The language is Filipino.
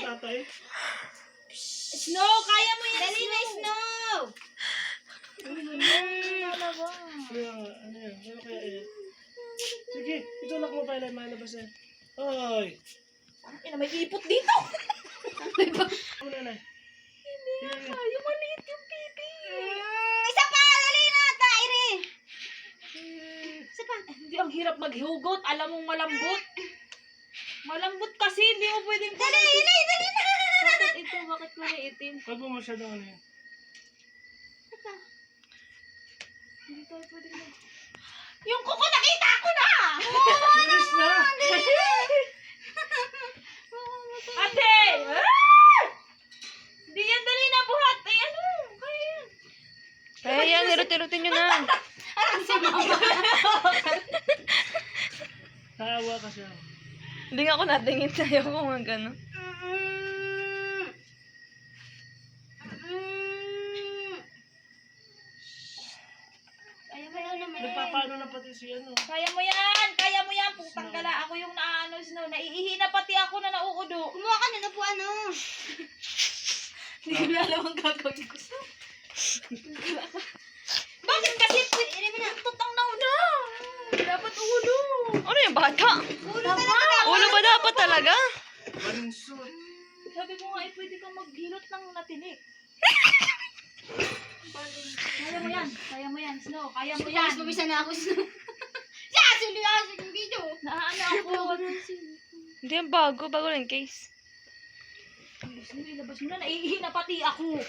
tatay. Snow, kaya mo yan. Dali na, Snow! Ano yan? Ano kaya yan? Sige, itulak mo pa ilan malabas eh. Oy! Ina, may ipot dito. Ano na? Ay, maliit yung pipi. Isa pa! Dali na! Tairi! Isa pa. Hindi, ang hirap maghugot. Alam mong malambot. Malambot kasi, hindi mo pwedeng... Dali na! Bakit ito? Bakit kulay itim? Huwag mo masyadong ano yan. Hindi tayo pwedeng mag... Yung kuko, nakita ko na! Bilis na! Ate! Ah! Hindi yan dali na buhat. Ay, ano? Kaya yan. Kaya yan, nirutin nyo na. Naawa ka siya. Hindi nga ako natingin sa'yo kung ang gano'n. Kaya mo yan naman. Nagpapaano na pati si ano. Kaya mo yan. Kaya mo yan. Putang gala. Ako yung naano, Snow. Naiihi na pati ako na nauudo. Kumuha ka na po ano. Hindi ko na alam ang gagawin ko sa... Bakit kasi pwede mo na tutang nauna? Dapat ulo. Ano yung bata? Ulo ka na. Ulo ba dapat talaga? Balinsot. Sabi ko nga, pwede kang maghilot ng natinik. Kaya mo yan. Kaya mo yan, Snow. Kaya mo yan. Pumisa na ako, Snow. Yes! Uliasig yung video. Naano ako. Hindi yan bago lang case. Snow, ilabas mo na. Naiihi na pati ako.